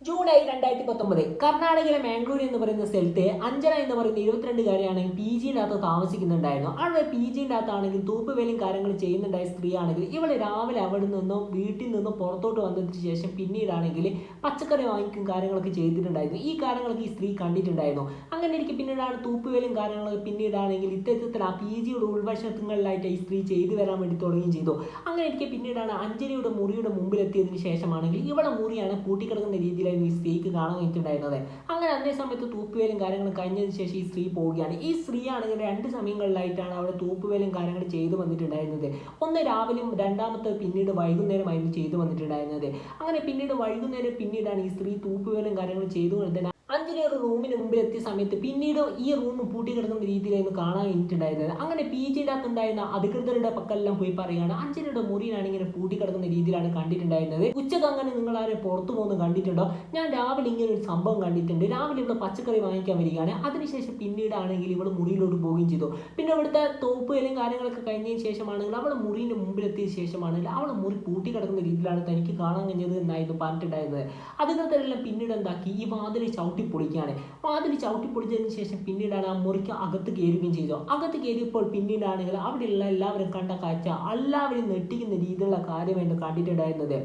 July 2019 കർണാടകയിലെ മാംഗ്ലൂർ എന്ന് പറയുന്ന സ്ഥലത്ത് അഞ്ജന എന്ന് പറയുന്ന 22-കാരിയാണെങ്കിൽ പി ജിയിനകത്ത് താമസിക്കുന്നുണ്ടായിരുന്നു. അവിടെ പി ജിൻ്റെ അകത്താണെങ്കിൽ തൂപ്പുവേലയും കാര്യങ്ങൾ ചെയ്യുന്നുണ്ടായ സ്ത്രീ ആണെങ്കിൽ ഇവള് രാവിലെ അവിടെ നിന്നും വീട്ടിൽ നിന്നും പുറത്തോട്ട് വന്നതിന് ശേഷം പിന്നീടാണെങ്കിൽ പച്ചക്കറി വാങ്ങിക്കും കാര്യങ്ങളൊക്കെ ചെയ്തിട്ടുണ്ടായിരുന്നു. ഈ കാര്യങ്ങളൊക്കെ ഈ സ്ത്രീ കണ്ടിട്ടുണ്ടായിരുന്നു. അങ്ങനെ എനിക്ക് പിന്നീടാണ് തൂപ്പുവേലയും കാര്യങ്ങളൊക്കെ പിന്നീടാണെങ്കിൽ ഇത്തരത്തിൽ ആ പി ജിയുടെ ഉൾവശങ്ങളിലായിട്ട് ഈ സ്ത്രീ ചെയ്തു വരാൻ വേണ്ടി തുടങ്ങുകയും ചെയ്തു. അങ്ങനെ എനിക്ക് പിന്നീടാണ് അഞ്ജനയുടെ മുറിയുടെ മുമ്പിലെത്തിയതിന് ശേഷമാണെങ്കിൽ ഇവളെ മുറിയാണ് പൂട്ടിക്കിടക്കുന്ന രീതിയിൽ ഈ സ്ത്രീക്ക് കാണാൻ കഴിഞ്ഞിട്ടുണ്ടായിരുന്നത്. അങ്ങനെ അതേ സമയത്ത് തൂപ്പുവേലും കാര്യങ്ങളും കഴിഞ്ഞതിന് ശേഷം ഈ സ്ത്രീ പോവുകയാണ്. ഈ സ്ത്രീ ആണെങ്കിൽ 2 സമയങ്ങളിലായിട്ടാണ് അവിടെ തൂപ്പുവേലും കാര്യങ്ങൾ ചെയ്തു വന്നിട്ടുണ്ടായിരുന്നത്. ഒന്ന് രാവിലെയും രണ്ടാമത്തെ പിന്നീട് വൈകുന്നേരമായിരുന്നു ചെയ്തു വന്നിട്ടുണ്ടായിരുന്നത്. അങ്ങനെ പിന്നീട് വൈകുന്നേരം പിന്നീടാണ് ഈ സ്ത്രീ തൂപ്പുവേലും കാര്യങ്ങൾ ചെയ്തുകൊണ്ട് തന്നെ അഞ്ജന ഒരു റൂമിന് മുമ്പിൽ എത്തിയ സമയത്ത് പിന്നീട് ഈ റൂം പൂട്ടിക്കിടക്കുന്ന രീതിയിലായിരുന്നു കാണാൻ കഴിഞ്ഞിട്ടുണ്ടായിരുന്നത്. അങ്ങനെ പി ജിൻ്റെ അകത്തുണ്ടായിരുന്ന അധികൃതരുടെ പക്കലെല്ലാം പോയി പറയുകയാണ് അഞ്ജനയുടെ മുറിയിലാണ് ഇങ്ങനെ പൂട്ടിക്കിടക്കുന്ന രീതിയിലാണ് കണ്ടിട്ടുണ്ടായിരുന്നത്. ഉച്ചക്ക് അങ്ങനെ നിങ്ങൾ ആരെ പുറത്തു പോകുന്നു കണ്ടിട്ടുണ്ടോ? ഞാൻ രാവിലെ ഇങ്ങനെ ഒരു സംഭവം കണ്ടിട്ടുണ്ട്. രാവിലെ ഇവിടെ പച്ചക്കറി വാങ്ങിക്കാൻ വരികയാണ്. അതിനുശേഷം പിന്നീടാണെങ്കിൽ ഇവൾ മുറിയിലോട്ട് പോവുകയും ചെയ്തു. പിന്നെ ഇവിടുത്തെ തോപ്പുകളും കാര്യങ്ങളൊക്കെ കഴിഞ്ഞതിന് ശേഷമാണെങ്കിൽ അവൾ മുറിൻ്റെ മുമ്പിലെത്തിയ ശേഷമാണെങ്കിൽ അവൾ മുറി പൂട്ടിക്കിടക്കുന്ന രീതിയിലാണ് തനിക്ക് കാണാൻ കഴിഞ്ഞത് എന്നായിരുന്നു പറഞ്ഞിട്ടുണ്ടായിരുന്നത്. അധികൃതരെല്ലാം പിന്നീട് എന്താക്കി ഈ വാതിൽ പൊളിക്കുകയാണ്. വാതിൽ ചവിട്ടി പൊളിച്ചതിന് ശേഷം പിന്നീടാണ് ആ മുറിക്ക് അകത്ത് കയറുകയും ചെയ്തു. അകത്ത് കയറിയപ്പോൾ പിന്നീടാണെങ്കിൽ അവിടെയുള്ള എല്ലാവരും കണ്ട കാഴ്ച എല്ലാവരും ഞെട്ടിക്കുന്ന രീതിയിലുള്ള കാര്യമായിരുന്നു കണ്ടിട്ടുണ്ടായിരുന്നത്.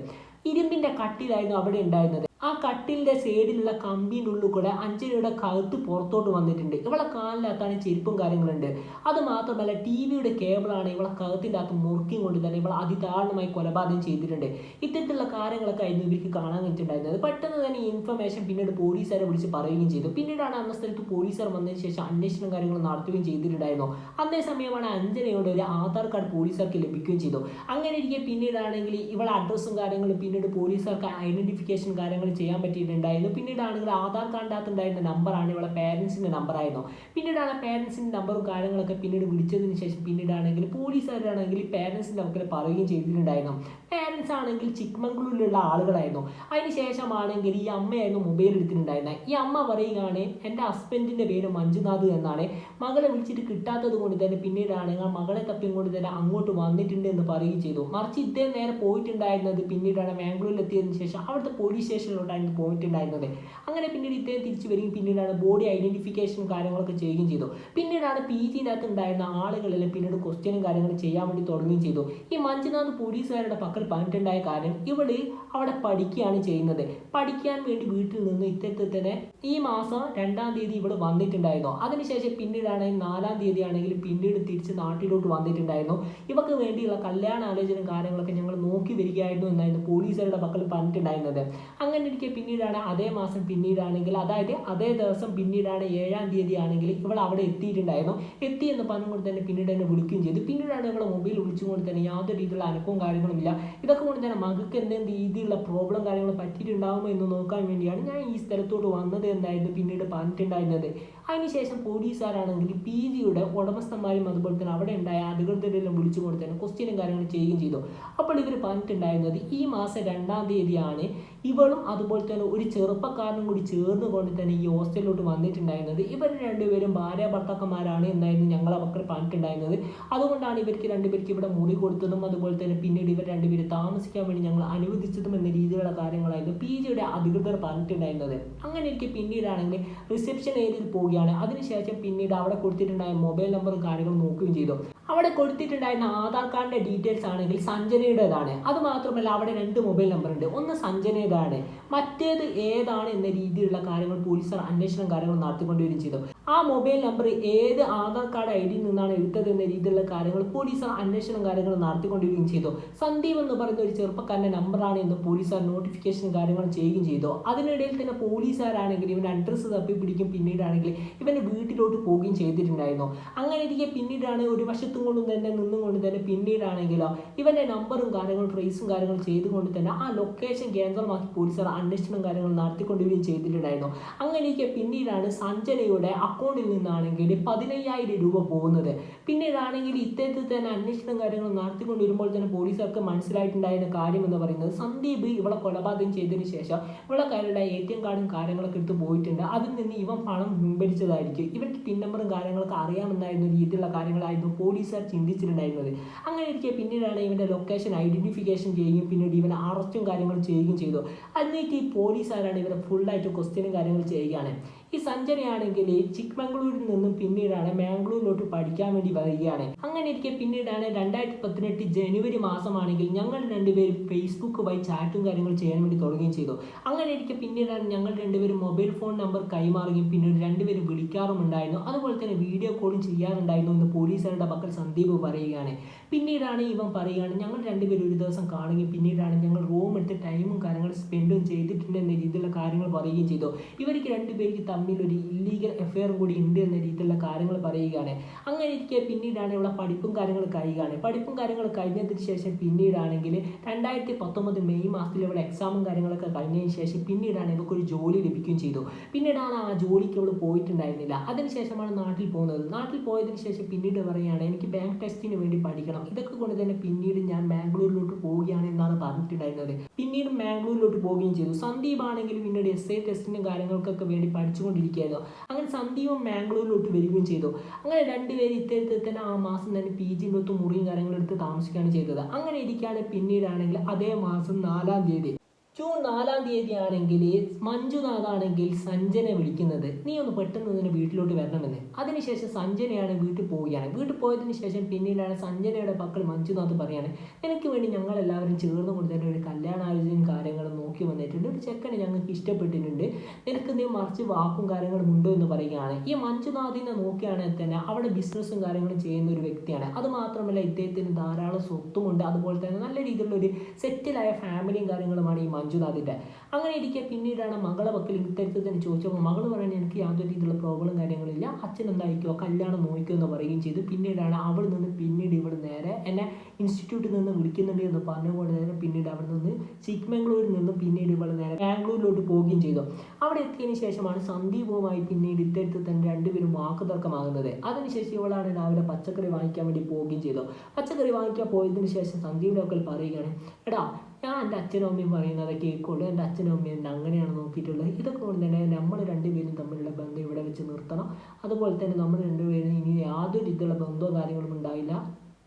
ഇരുമ്പിന്റെ കട്ടിലായിരുന്നു അവിടെ ഉണ്ടായിരുന്നത്. ആ കട്ടിലിന്റെ സൈഡിലുള്ള കമ്പിൻ്റെ ഉള്ളിൽ കൂടെ അഞ്ജനയുടെ കഴുത്ത് പുറത്തോട്ട് വന്നിട്ടുണ്ട്. ഇവളെ കാലിനകത്താണ് ചെരുപ്പും കാര്യങ്ങളുണ്ട്. അത് മാത്രമല്ല ടി വിയുടെ കേബിളാണ് ഇവളെ കഴുത്തിൻ്റെ അകത്ത് മുറുക്കിയും കൊണ്ട് തന്നെ ഇവളെ അതിദാരുണമായി കൊലപാതകം ചെയ്തിട്ടുണ്ട്. ഇത്തരത്തിലുള്ള കാര്യങ്ങളൊക്കെ ആയിരുന്നു ഇവർക്ക് കാണാൻ കഴിഞ്ഞിട്ടുണ്ടായിരുന്നത്. പെട്ടെന്ന് തന്നെ ഈ ഇൻഫർമേഷൻ പിന്നീട് പോലീസുകാരെ വിളിച്ച് പറയുകയും ചെയ്തു. പിന്നീടാണ് അന്ന സ്ഥലത്ത് പോലീസുകാർ വന്നതിന് ശേഷം അന്വേഷണം കാര്യങ്ങൾ നടത്തുകയും ചെയ്തിട്ടുണ്ടായിരുന്നു. അതേ സമയമാണ് അഞ്ജനയുടെ ഒരു ആധാർ കാർഡ് പോലീസുകാർക്ക് ലഭിക്കുകയും ചെയ്തു. അങ്ങനെ ഇരിക്കെ പിന്നീടാണെങ്കിൽ ഇവളെ അഡ്രസ്സും കാര്യങ്ങളും പിന്നീട് പോലീസുകാർക്ക് ഐഡന്റിഫിക്കേഷൻ കാര്യങ്ങൾ ചെയ്യാൻ പറ്റിയിട്ടുണ്ടായിരുന്നു. പിന്നീടാണെങ്കിൽ ആധാർ കാർഡിനകത്ത് ഉണ്ടായിരുന്ന നമ്പറാണ് ഇവളെ പേരൻസിൻ്റെ നമ്പറായിരുന്നു. പിന്നീടാണ് പേരൻസിൻ്റെ നമ്പറും കാര്യങ്ങളൊക്കെ പിന്നീട് വിളിച്ചതിന് ശേഷം പിന്നീടാണെങ്കിൽ പോലീസുകാരാണെങ്കിൽ പേരൻസിൻ്റെ മക്കളെ പറയുകയും ചെയ്തിട്ടുണ്ടായിരുന്നു. പേരൻസ് ആണെങ്കിൽ ചിക്മംഗ്ലൂരിലുള്ള ആളുകളായിരുന്നു. അതിന് ശേഷമാണെങ്കിൽ ഈ അമ്മയായിരുന്നു മൊബൈൽ എടുത്തിട്ടുണ്ടായിരുന്നത്. ഈ അമ്മ പറയുകയാണ് എൻ്റെ ഹസ്ബൻഡിൻ്റെ പേര് മഞ്ജുനാഥ് എന്നാണ്. മകളെ വിളിച്ചിട്ട് കിട്ടാത്തത് കൊണ്ട് തന്നെ പിന്നീടാണെങ്കിൽ മകളെ തപ്പിയും കൊണ്ട് തന്നെ അങ്ങോട്ട് വന്നിട്ടുണ്ട് എന്ന് പറയുകയും ചെയ്തു. മറിച്ച് ഇദ്ദേഹം നേരെ പോയിട്ടുണ്ടായിരുന്നത് പിന്നീടാണ് മാംഗ്ലൂരിൽ എത്തിയതിനു ശേഷം അവിടുത്തെ പോലീസ് സ്റ്റേഷനിലോട്ടായിരുന്നു പോയിട്ടുണ്ടായിരുന്നത്. അങ്ങനെ പിന്നീട് ഇദ്ദേഹം തിരിച്ചു വരികയും പിന്നീടാണ് ബോഡി ഐഡന്റിഫിക്കേഷൻ കാര്യങ്ങളൊക്കെ ചെയ്യുകയും ചെയ്തു. പിന്നീടാണ് പി ജിനകത്ത് ഉണ്ടായിരുന്ന ആളുകളെല്ലാം പിന്നീട് ക്വസ്റ്റ്യനും കാര്യങ്ങളും ചെയ്യാൻ വേണ്ടി തുടങ്ങുകയും ചെയ്തു. ഈ മഞ്ജുനാഥ് പോലീസുകാരുടെ പക്കൽ പറഞ്ഞിട്ടുണ്ടായ കാര്യം ഇവള് അവിടെ പഠിക്കുകയാണ് ചെയ്യുന്നത്. പഠിക്കാൻ വേണ്ടി വീട്ടിൽ നിന്ന് ഇത്തരത്തിൽ തന്നെ ഈ മാസം 2-ാം തീയതി ഇവിടെ വന്നിട്ടുണ്ടായിരുന്നു. അതിനുശേഷം പിന്നീടാണ് 4-ാം തീയതി ആണെങ്കിൽ പിന്നീട് തിരിച്ച് നാട്ടിലോട്ട് വന്നിട്ടുണ്ടായിരുന്നു. ഇവർക്ക് വേണ്ടിയുള്ള കല്യാണ ആലോചന കാര്യങ്ങളൊക്കെ ഞങ്ങൾ നോക്കി വരികയായിരുന്നു എന്നായിരുന്നു പോലീസുകാരുടെ പക്കൽ പറഞ്ഞിട്ടുണ്ടായിരുന്നത്. അങ്ങനെ ഇരിക്കെ പിന്നീടാണ് അതേ മാസം പിന്നീടാണെങ്കിൽ അതായത് അതേ ദിവസം പിന്നീടാണ് 7-ാം തീയതി ആണെങ്കിൽ ഇവൾ അവിടെ എത്തിയിട്ടുണ്ടായിരുന്നു. എത്തി എന്ന് പറഞ്ഞുകൊണ്ട് തന്നെ പിന്നീട് എന്നെ വിളിക്കുകയും ചെയ്തു. പിന്നീടാണ് ഇവളെ മൊബൈൽ വിളിച്ചുകൊണ്ട് തന്നെ യാതൊരു രീതിയിലുള്ള അനക്കവും കാര്യങ്ങളും ഇല്ല. ഇതൊക്കെ കൊണ്ട് തന്നെ മകൾക്ക് എന്തെങ്കിലും രീതിയിലുള്ള പ്രോബ്ലം കാര്യങ്ങൾ പറ്റിയിട്ടുണ്ടാകുമോ എന്ന് നോക്കാൻ വേണ്ടിയാണ് ഞാൻ ഈ സ്ഥലത്തോട്ട് വന്നത് എന്നായിരുന്നു പിന്നീട് പറഞ്ഞിട്ടുണ്ടായിരുന്നത്. അതിനുശേഷം പോലീസുകാരാണെങ്കിൽ പി ജിയുടെ ഉടമസ്ഥന്മാരും അതുപോലെ തന്നെ അവിടെ ഉണ്ടായ അധികൃതരെല്ലാം വിളിച്ചുകൊണ്ട് തന്നെ ക്വസ്റ്റ്യനും കാര്യങ്ങളും ചെയ്യുകയും ചെയ്തു. അപ്പോൾ ഇവർ പറഞ്ഞിട്ടുണ്ടായിരുന്നത് ഈ മാസം 2-ാം തീയതിയാണ് ഇവളും അതുപോലെ തന്നെ ഒരു ചെറുപ്പക്കാരനും കൂടി ചേർന്ന് കൊണ്ട് തന്നെ ഈ ഹോസ്റ്റലിലോട്ട് വന്നിട്ടുണ്ടായിരുന്നത്. ഇവർ രണ്ടുപേരും ഭാര്യ ഭർത്താക്കന്മാരാണ് എന്നായിരുന്നു ഞങ്ങളെ മക്കൾ പറഞ്ഞിട്ടുണ്ടായിരുന്നത്. അതുകൊണ്ടാണ് ഇവർക്ക് രണ്ടുപേർക്ക് ഇവിടെ മുറി കൊടുത്തതും അതുപോലെ തന്നെ പിന്നീട് ഇവർ രണ്ടുപേരും താമസിക്കാൻ വേണ്ടി ഞങ്ങൾ അനുവദിച്ചതും എന്ന രീതിയിലുള്ള കാര്യങ്ങളായിരുന്നു പി ജിയുടെ അധികൃതർ പറഞ്ഞിട്ടുണ്ടായിരുന്നത്. അങ്ങനെ എനിക്ക് പിന്നീടാണെങ്കിൽ റിസപ്ഷൻ ഏരിയയിൽ പോവുകയാണ്. അതിനുശേഷം പിന്നീട് അവിടെ കൊടുത്തിട്ടുണ്ടായ മൊബൈൽ നമ്പറും കാര്യങ്ങളും നോക്കുകയും ചെയ്തു. അവിടെ കൊടുത്തിട്ടുണ്ടായിരുന്ന ആധാർ കാർഡിൻ്റെ ഡീറ്റെയിൽസ് ആണെങ്കിൽ സഞ്ജനയുടേതാണ്. അതുമാത്രമല്ല അവിടെ 2 മൊബൈൽ നമ്പർ ഉണ്ട്. ഒന്ന് സഞ്ജനയുടേതാണ്, മറ്റേത് ഏതാണ് എന്ന രീതിയിലുള്ള കാര്യങ്ങൾ പോലീസുകാർ അന്വേഷണം കാര്യങ്ങൾ നടത്തിക്കൊണ്ടുവരികയും ചെയ്തു. ആ മൊബൈൽ നമ്പർ ഏത് ആധാർ കാർഡ് ഐ ഡിയിൽ നിന്നാണ് എടുത്തത് എന്ന രീതിയിലുള്ള കാര്യങ്ങൾ പോലീസുകാർ അന്വേഷണം കാര്യങ്ങൾ നടത്തിക്കൊണ്ടിരിക്കുകയും ചെയ്തു. സന്ദീപ് എന്ന് പറയുന്ന ഒരു ചെറുപ്പക്കാരൻ്റെ നമ്പറാണ് എന്ന് പോലീസുകാർ നോട്ടിഫിക്കേഷൻ കാര്യങ്ങൾ ചെയ്യുകയും ചെയ്തു. അതിനിടയിൽ തന്നെ പോലീസുകാരാണെങ്കിൽ ഇവൻ്റെ അഡ്രസ്സ് തപ്പി പിടിക്കും പിന്നീടാണെങ്കിൽ ഇവൻ്റെ വീട്ടിലോട്ട് പോവുകയും ചെയ്തിട്ടുണ്ടായിരുന്നു. അങ്ങനെ ഇരിക്കെ പിന്നീടാണ് ഒരു വശത്തും കൊണ്ടും തന്നെ നിന്നും കൊണ്ട് തന്നെ പിന്നീടാണെങ്കിലോ ഇവൻ്റെ നമ്പറും കാര്യങ്ങളും ട്രേസും കാര്യങ്ങളും ചെയ്തുകൊണ്ട് തന്നെ ആ ലൊക്കേഷൻ കേന്ദ്രമാക്കി പോലീസുകാർ അന്വേഷണം കാര്യങ്ങൾ നടത്തിക്കൊണ്ടുവരികയും ചെയ്തിട്ടുണ്ടായിരുന്നു. അങ്ങനെയൊക്കെ പിന്നീടാണ് സഞ്ജനയുടെ അക്കൗണ്ടിൽ നിന്നാണെങ്കിൽ 15,000 രൂപ പോകുന്നത്. പിന്നീടാണെങ്കിൽ ഇത്തരത്തിൽ തന്നെ അന്വേഷണം കാര്യങ്ങൾ നടത്തിക്കൊണ്ട് വരുമ്പോൾ തന്നെ പോലീസുകാർക്ക് മനസ്സിലായിട്ടുണ്ടായിരുന്ന കാര്യം എന്ന് പറയുന്നത് സന്ദീപ് ഇവളെ കൊലപാതകം ചെയ്തതിന് ശേഷം ഇവളെ കയ്യിലുള്ള ATM കാർഡും കാര്യങ്ങളൊക്കെ എടുത്ത് പോയിട്ടുണ്ട്. അതിൽ നിന്ന് ഇവൻ പണം പിൻവലിച്ചതായിരിക്കും. ഇവർക്ക് പിൻ നമ്പറും കാര്യങ്ങളൊക്കെ അറിയാമെന്നായിരുന്നു രീതിയിലുള്ള കാര്യങ്ങളായിരുന്നു പോലീസ് പോലീസുകാർ ചിന്തിച്ചിട്ടുണ്ടായിരുന്നത്. അങ്ങനെ ഇരിക്കെ പിന്നീടാണ് ഇവൻ്റെ ലൊക്കേഷൻ ഐഡൻറ്റിഫിക്കേഷൻ ചെയ്യുകയും പിന്നീട് ഇവനെ അറസ്റ്റും കാര്യങ്ങളും ചെയ്യുകയും ചെയ്തു. എന്നിട്ട് ഈ പോലീസുകാരാണ് ഇവരെ ഫുള്ളായിട്ട് ക്വസ്റ്റ്യനും കാര്യങ്ങൾ ചെയ്യുകയാണ്. ഈ സഞ്ജനയാണെങ്കിൽ ചിക്മംഗ്ലൂരിൽ നിന്നും പിന്നീടാണ് മാംഗ്ലൂരിലോട്ട് പഠിക്കാൻ വേണ്ടി വരികയാണ്. അങ്ങനെ ഇരിക്കെ പിന്നീടാണ് 2018 ജനുവരി മാസമാണെങ്കിൽ ഞങ്ങൾ രണ്ടുപേരും ഫേസ്ബുക്ക് വഴി ചാറ്റും കാര്യങ്ങളും ചെയ്യാൻ വേണ്ടി തുടങ്ങുകയും ചെയ്തു. അങ്ങനെ ഇരിക്കെ പിന്നീടാണ് ഞങ്ങൾ രണ്ടുപേരും മൊബൈൽ ഫോൺ നമ്പർ കൈമാറുകയും പിന്നീട് രണ്ടുപേരും വിളിക്കാറുമുണ്ടായിരുന്നു. അതുപോലെ തന്നെ വീഡിയോ കോളും ചെയ്യാറുണ്ടായിരുന്നു എന്ന് പോലീസുകാരുടെ പക്കൽ സന്ദീപ് പറയുകയാണ്. പിന്നീടാണ് ഇവൻ പറയുകയാണ് ഞങ്ങൾ രണ്ടുപേരും ഒരു ദിവസം കാണുകയും പിന്നീടാണ് ഞങ്ങൾ റൂം എടുത്ത് ടൈമും കാര്യങ്ങളും സ്പെൻഡും ചെയ്തിട്ടുണ്ട് എന്ന രീതിയിലുള്ള കാര്യങ്ങൾ പറയുകയും ചെയ്തു. ഇവർക്ക് രണ്ടുപേർക്ക് തമ്മിൽ ഒരു ഇല്ലീഗൽ എഫെയർ കൂടി ഉണ്ട് എന്ന രീതിയിലുള്ള കാര്യങ്ങൾ പറയുകയാണ്. അങ്ങനെ ഇരിക്കെ പിന്നീടാണ് ഇവിടെ പഠിപ്പും കാര്യങ്ങൾ കഴിയുകയാണ്. പഠിപ്പും കാര്യങ്ങൾ കഴിഞ്ഞതിന് ശേഷം പിന്നീടാണെങ്കിൽ 2019 മെയ് മാസത്തിൽ ഇവിടെ എക്സാമും കാര്യങ്ങളൊക്കെ കഴിഞ്ഞതിന് ശേഷം പിന്നീടാണ് ഇവർക്ക് ഒരു ജോലി ലഭിക്കുകയും ചെയ്തു. പിന്നീടാണ് ആ ജോലിക്ക് അവൾ പോയിട്ടുണ്ടായിരുന്നില്ല. അതിനുശേഷമാണ് നാട്ടിൽ പോകുന്നത്. നാട്ടിൽ പോയതിന് ശേഷം പിന്നീട് പറയുകയാണ് എനിക്ക് ബാങ്ക് ടെസ്റ്റിന് വേണ്ടി പഠിക്കണം. ഇതൊക്കെ കൊണ്ട് തന്നെ പിന്നീട് ഞാൻ മാംഗ്ലൂരിലോട്ട് പോവുകയാണ് എന്നാണ് പറഞ്ഞിട്ടുണ്ടായിരുന്നത്. പിന്നീട് മാംഗ്ലൂരിലോട്ട് പോവുകയും ചെയ്തു. സന്ദീപ് ആണെങ്കിൽ പിന്നീട് SI ടെസ്റ്റിനും കാര്യങ്ങൾക്കൊക്കെ വേണ്ടി പഠിച്ചുകൊണ്ടിരിക്കുകയായിരുന്നു. അങ്ങനെ സന്ദീപും മാംഗ്ലൂരിലോട്ട് വരികയും ചെയ്തു. അങ്ങനെ രണ്ടുപേരും ഇത്തരത്തിൽ തന്നെ ആ മാസം തന്നെ PGൻ്റെ ഒത്ത് മുറിയും കാര്യങ്ങളും എടുത്ത് താമസിക്കുകയാണ് ചെയ്തത്. അങ്ങനെ ഇരിക്കുകയാണ് പിന്നീടാണെങ്കിൽ അതേ മാസം 4-ാം തീയതി ജൂൺ 4-ാം തീയതി ആണെങ്കിൽ മഞ്ജുനാഥാണെങ്കിൽ സഞ്ജനെ വിളിക്കുന്നത് നീ ഒന്ന് പെട്ടെന്ന് തന്നെ വീട്ടിലോട്ട് വരണമെന്ന്. അതിനുശേഷം സഞ്ജനയാണ് വീട്ടിൽ പോവുകയാണ്. വീട്ടിൽ പോയതിനു ശേഷം പിന്നീടാണ് സഞ്ജനയുടെ പക്കൽ മഞ്ജുനാഥ് പറയാണ് നിനക്ക് വേണ്ടി ഞങ്ങളെല്ലാവരും ചേർന്ന് കൊണ്ട് തന്നെ ഒരു കല്യാണാലോചനയും കാര്യങ്ങളും നോക്കി വന്നിട്ടുണ്ട്. ഒരു ചെക്കനെ ഞങ്ങൾക്ക് ഇഷ്ടപ്പെട്ടിട്ടുണ്ട്. നിനക്ക് നീ മറിച്ച് വാക്കും കാര്യങ്ങളും ഉണ്ടോ എന്ന് പറയുകയാണ്. ഈ മഞ്ജുനാഥിനെ നോക്കുകയാണെങ്കിൽ തന്നെ അവിടെ ബിസിനസ്സും കാര്യങ്ങളും ചെയ്യുന്ന ഒരു വ്യക്തിയാണ്. അതുമാത്രമല്ല ഇദ്ദേഹത്തിന് ധാരാളം സ്വത്തുമുണ്ട്. അതുപോലെ തന്നെ നല്ല രീതിയിലുള്ള ഒരു സെറ്റിലായ ഫാമിലിയും കാര്യങ്ങളുമാണ് ഈ മഞ്ജുനാഥിൻ്റെ. അങ്ങനെ ഇരിക്കെ പിന്നീടാണ് മകളെ പക്കൽ ഇത്തരത്തിൽ തന്നെ ചോദിച്ചപ്പോൾ മകൾ പറയുന്നത് എനിക്ക് യാതൊരു രീതിയിലുള്ള പ്രോബ്ലം കാര്യങ്ങളില്ല, അച്ഛൻ എന്തായിരിക്കുമോ കല്യാണം നോക്കിയോ എന്ന് പറയുകയും ചെയ്തു. പിന്നീടാണ് അവിടെ നിന്ന് പിന്നീട് ഇവിടെ നേരെ എന്നെ ഇൻസ്റ്റിറ്റ്യൂട്ടിൽ നിന്ന് വിളിക്കുന്നുണ്ട് എന്ന് പറഞ്ഞുകൊണ്ട് തന്നെ പിന്നീട് അവിടെ നിന്ന് ചിക്മംഗ്ലൂരിൽ നിന്ന് പിന്നീട് ഇവിടെ നേരെ ബാംഗ്ലൂരിലോട്ട് പോവുകയും ചെയ്തു. അവിടെ എത്തിയതിനു ശേഷമാണ് സന്ദീപുമായി പിന്നീട് ഇത്തരത്തിൽ തന്നെ രണ്ടുപേരും വാക്കുതർക്കമാകുന്നത്. അതിനുശേഷം ഇവളാണ് രാവിലെ പച്ചക്കറി വാങ്ങിക്കാൻ വേണ്ടി പോവുകയും ചെയ്തു. പച്ചക്കറി വാങ്ങിക്കാൻ പോയതിനു ശേഷം സന്ദീപിൻ്റെ പക്കൽ പറയുകയാണ് എടാ ഞാൻ എൻ്റെ അച്ഛനും അമ്മയും പറയുന്നത് കേൾക്കുള്ളൂ, എൻ്റെ അച്ഛനും അമ്മയും എന്നെ അങ്ങനെയാണ് നോക്കിയിട്ടുള്ളത്. ഇതൊക്കെ കൊണ്ട് തന്നെ നമ്മൾ രണ്ടുപേരും തമ്മിലുള്ള ബന്ധം ഇവിടെ വെച്ച് നിർത്തണം. അതുപോലെ തന്നെ നമ്മൾ രണ്ടുപേരും ഇനി യാതൊരു രീതിയിലുള്ള ബന്ധമോ കാര്യങ്ങളും ഉണ്ടായില്ല.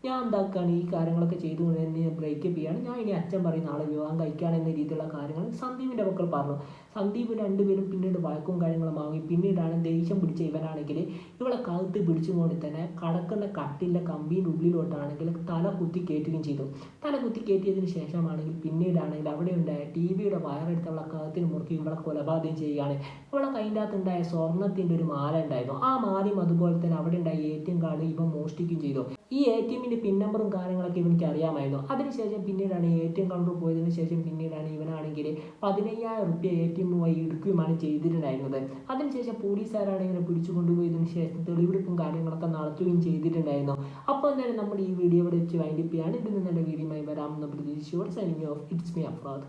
ഞാൻ എന്താക്കുകയാണ് ഈ കാര്യങ്ങളൊക്കെ ചെയ്തുകൊണ്ട് തന്നെ ബ്രേക്കപ്പ് ചെയ്യാണ്. ഞാൻ ഇനി അച്ഛൻ പറയും നാളെ വിവാഹം കഴിക്കുകയാണെന്ന രീതിയിലുള്ള കാര്യങ്ങൾ സന്ദീപിൻ്റെ മക്കൾ പറഞ്ഞു. സന്ദീപ് രണ്ടുപേരും പിന്നീട് വഴക്കും കാര്യങ്ങളും വാങ്ങി. പിന്നീടാണ് ദേഷ്യം പിടിച്ച ഇവനാണെങ്കിൽ ഇവളെ കഴുത്ത് പിടിച്ചുകൊണ്ട് തന്നെ കടക്കുന്ന കട്ടിൻ്റെ കമ്പീൻ്റെ ഉള്ളിലോട്ടാണെങ്കിൽ തല കുത്തി കയറ്റുകയും ചെയ്തു. തല കുത്തി കയറ്റിയതിന് ശേഷമാണെങ്കിൽ പിന്നീടാണെങ്കിൽ അവിടെ ഉണ്ടായ TV-യുടെ വയറെടുത്ത് അവളെ കഴുത്തിന് മുറുക്കി ഇവളെ കൊലപാതകം ചെയ്യുകയാണ്. ഇവളെ കൈൻ്റെ അകത്തുണ്ടായ സ്വർണ്ണത്തിൻ്റെ ഒരു മാല ഉണ്ടായിരുന്നു. ആ മാലയും അതുപോലെ തന്നെ അവിടെ ഉണ്ടായ ATM കാർഡ് ഇവൻ മോഷ്ടിക്കുകയും ചെയ്തു. ഈ ATM-ന്റെ പിൻ നമ്പറും കാര്യങ്ങളൊക്കെ ഇവനിക്ക് അറിയാമായിരുന്നു. അതിനുശേഷം പിന്നീടാണ് ATM കൗണ്ടർ പോയതിനു ശേഷം പിന്നീടാണ് ഇവനാണെങ്കിൽ 15,000 റുപ്യ ATM വഴി എടുക്കുകയുമാണ് ചെയ്തിട്ടുണ്ടായിരുന്നത്. അതിനുശേഷം പോലീസുകാരാണ് ഇവനെ പിടിച്ചു കൊണ്ടുപോയതിനു ശേഷം തെളിവെടുപ്പും കാര്യങ്ങളൊക്കെ നടത്തുകയും ചെയ്തിട്ടുണ്ടായിരുന്നു. അപ്പോൾ എന്തായാലും നമ്മൾ ഈ വീഡിയോ ഇവിടെ വെച്ച് വൈൻഡപ്പ് ചെയ്യാണ്. ഇതിൽ നിന്ന് നല്ല വീഡിയോയുമായി വരാമെന്ന പ്രതീക്ഷയോടെ signing off. It's me Afrad.